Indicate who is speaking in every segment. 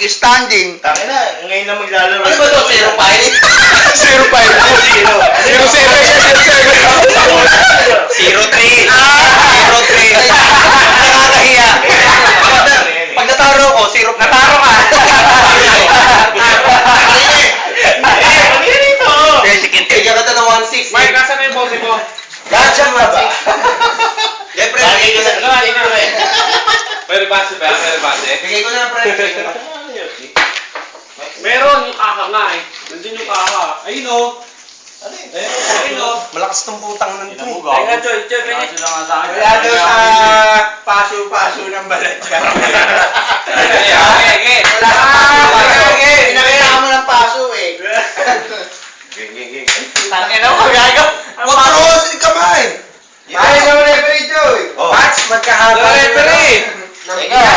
Speaker 1: Standing.
Speaker 2: Tangin na, ngayon na maglalaro.
Speaker 3: Ano ba ito? 0-5?
Speaker 1: 0-3. Nakakahiya. Pag nataro ko, 0. Nataro ka. Bigyan ka ng 1-6.
Speaker 3: Mike, nasa na yung bote mo?
Speaker 1: Gotcha ba ba? Siyempre, bigay ko na.
Speaker 3: Pwede base ba? Pwede base?
Speaker 1: Bigay ko na, pre.
Speaker 3: Meron yung kaka nga eh. Nandun yung kaka. Ayun o. Ayun o.
Speaker 1: Malakas tong putang ng to.
Speaker 3: Ay nga, Choy. Choy, pwede.
Speaker 1: Wala doon sa paso-paso ng balat ka.
Speaker 3: Okay.
Speaker 1: Wala sa paso. Pinakailangan mo ng paso eh.
Speaker 2: Ging.
Speaker 3: Tangin na mo, gago.
Speaker 1: Huwag ka roon sa kamay. Ay, no referee, Joy. Match, magkahaba.
Speaker 3: No referee.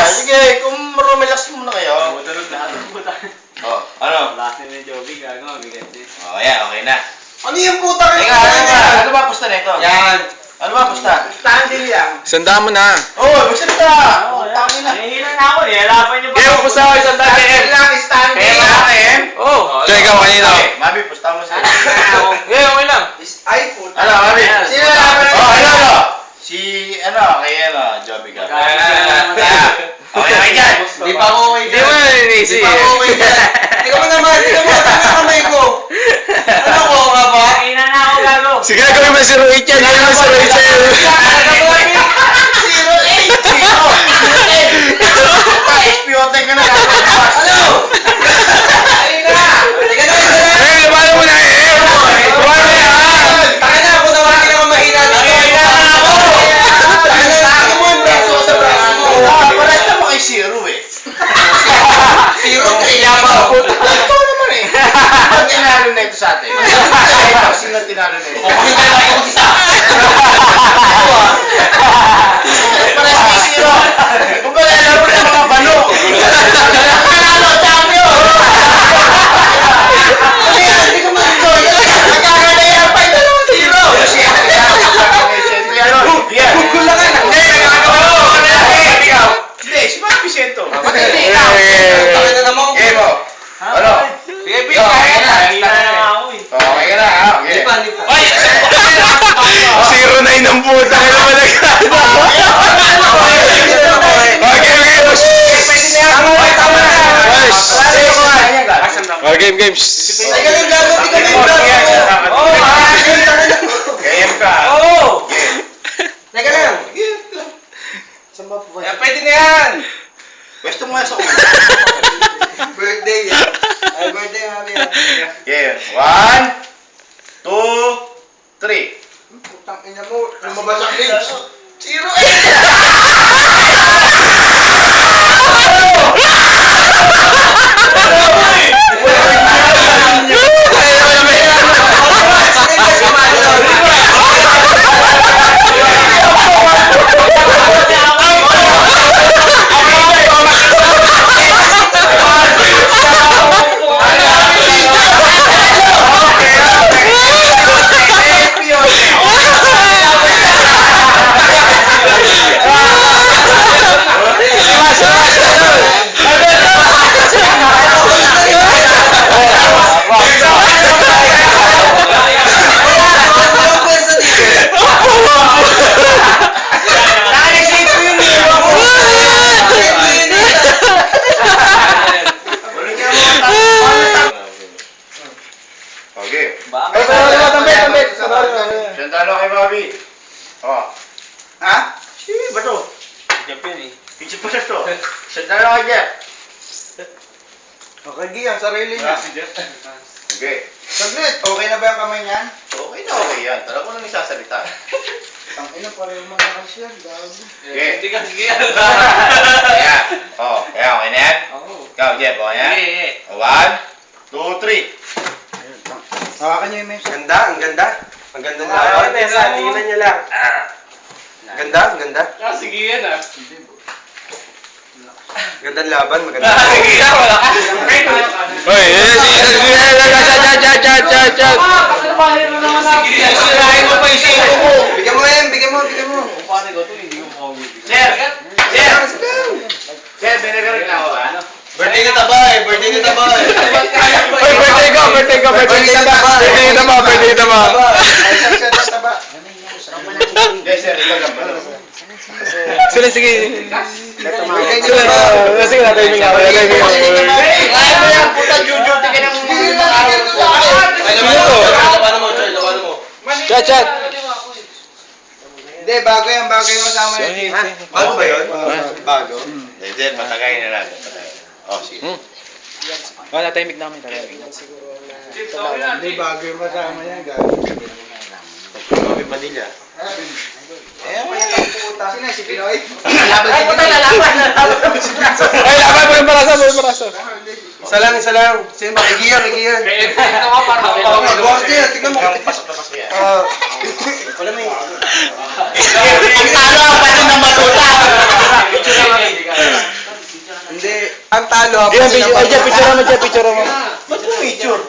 Speaker 2: Sige, kung relax muna kayo.
Speaker 3: Butulog lahat ng buta.
Speaker 2: Oh, ano?
Speaker 3: Last name ni Joby, gago. Bigat din.
Speaker 2: Oh, yeah, okay na.
Speaker 1: Ano yung puta ka?
Speaker 2: Ano ba pusta na ito?
Speaker 1: Yan.
Speaker 2: Ano ba pusta?
Speaker 1: Standing lang.
Speaker 4: Sanda mo na.
Speaker 2: Oh, magsalita!
Speaker 3: Tangin na. Nahihilan na ako. Nihalapan niyo ba?
Speaker 4: Kaya mo pusta ako isang dati.
Speaker 1: Standing lang, standing lang.
Speaker 4: Oh. Check ikaw kanina.
Speaker 2: Okay, Mabi, pusta mo siya.
Speaker 4: Okay lang.
Speaker 1: Ay, puta.
Speaker 2: Ano, Mabi?
Speaker 1: Sino laban na?
Speaker 2: Oh, ano? Si, kay Joby ka. Okay na kayo dyan.
Speaker 1: Di pa ako okay
Speaker 4: Hindi mo na
Speaker 1: Di pa ako okay dyan. Di ka mo naman, di ka mo naman ang kamay ko. Ano ko ka ba?
Speaker 3: Nahihilan na ako, gago.
Speaker 4: Sige, gawin mo si Rohit yan. Gawin mo si Rohit yan.
Speaker 1: 0-8.
Speaker 2: Piotek ka na.
Speaker 1: Ano? Halika na. Halika na.
Speaker 4: Eh, paano mo na eh? Paano mo yan?
Speaker 1: Taka na, kung tawagin ako mahina. Mahina na ako. Taka na, taka mo yung braso ko sa braso mo.
Speaker 2: Parang naman kay Zero eh.
Speaker 1: 0-3 yabaw.
Speaker 2: Ito naman eh. Pag tinalo na ito sa atin. Ito, sino tinalo na ito?
Speaker 1: Hindi ka lang yung isa.
Speaker 2: Parang kay Zero. Kung ba laro na mga balo. Panalo, champion!
Speaker 1: Ano yan? Hindi ka ma-enjoy. Nagkakalayan pa yung 2-0. Gugulangan.
Speaker 2: Hindi, nagkakagawa ko. Hindi, si Mark Vicento.
Speaker 1: Hindi ka. Taka na naman.
Speaker 2: Game mo. Ano?
Speaker 1: Sige,
Speaker 2: Yo, okay na.
Speaker 3: Nahihilan na ako eh.
Speaker 2: Okay ka na, ha? Okay.
Speaker 1: Di pa, di pa.
Speaker 3: Ay!
Speaker 4: 0-9 ng puta. Kaya naman
Speaker 1: Tama na.
Speaker 4: Game.
Speaker 1: Ay, ganun gago. Di ka na yung braso.
Speaker 2: Game ka.
Speaker 3: Oo!
Speaker 1: Teka lang.
Speaker 3: Pwede na yan!
Speaker 2: Pwesto mo nga sa ulo.
Speaker 1: Birthday. Ay, birthday, mami.
Speaker 2: Game. 1, 2, 3.
Speaker 1: Putang ina mo. Lumabas ang lips. 0-8.
Speaker 2: Okay.
Speaker 3: Bakit?
Speaker 2: Sandalo kay Bobby. Oh.
Speaker 1: Ha?
Speaker 2: Ba to?
Speaker 3: Japan eh.
Speaker 2: Pichi pa na to. Sandalo kay Jeff.
Speaker 1: Okay, Gi, ang sarili niya.
Speaker 2: Okay.
Speaker 1: Saglit, okay na ba yung kamay niyan?
Speaker 2: Okay na okay yan. Tala ko nang isasalita.
Speaker 1: Ang ina, pareho malakas yan. Gago.
Speaker 2: Okay.
Speaker 3: Hindi ka sige.
Speaker 2: Kaya. Oh, kaya okay na yan?
Speaker 3: Oo.
Speaker 2: Ikaw, Jeff, okay yan?
Speaker 3: Sige.
Speaker 2: 1, 2, 3.
Speaker 1: Hawakan niyo yung mesa.
Speaker 5: Ganda, ang ganda. Ang ganda ng
Speaker 3: Ah,
Speaker 5: laban.
Speaker 3: tesa,
Speaker 5: Tingnan niyo lang. Ganda, ang ganda.
Speaker 3: Sige yan ah.
Speaker 5: Gandang laban, maganda.
Speaker 3: Sige yan, wala ka.
Speaker 4: Oy, chat.
Speaker 3: Sirahin mo pa yung singko mo.
Speaker 1: Bigyan mo yan, bigyan mo.
Speaker 3: Pare ko to, hindi ko makakabigyan. Sir!
Speaker 1: Sige. Tabay, birthday ni Tabay.
Speaker 4: Oy, birthday ko. Birthday mo.
Speaker 2: Yes, sir. Ikaw lang.
Speaker 4: Sige. Sige na, timing na.
Speaker 2: Kaya mo yan, puta, Juju, tingin ang araw ko.
Speaker 1: Labanan mo.
Speaker 4: Chat.
Speaker 2: Hindi, bago yung kasama yun.
Speaker 5: Bago ba yun? Bago.
Speaker 2: Hindi, patagay na lang. Oh, sige.
Speaker 4: Wala, timing namin.
Speaker 2: Hindi, bago yung kasama yan,
Speaker 5: Bobby Padilla.
Speaker 2: Sino si Pinoy?
Speaker 1: Ay, puta, lalaban.
Speaker 4: Ay, laban mo yung paraso.
Speaker 5: Isa lang. Sino ba? Igiyan.
Speaker 3: Kaya ako parang
Speaker 5: Bukas din, tignan mo.
Speaker 2: Pasok na pasok yan.
Speaker 5: Wala may...
Speaker 2: Ang talo ang pati ng matuta.
Speaker 5: Hindi. Ang talo ako.
Speaker 4: Picture mo.
Speaker 2: Ba't mo picture?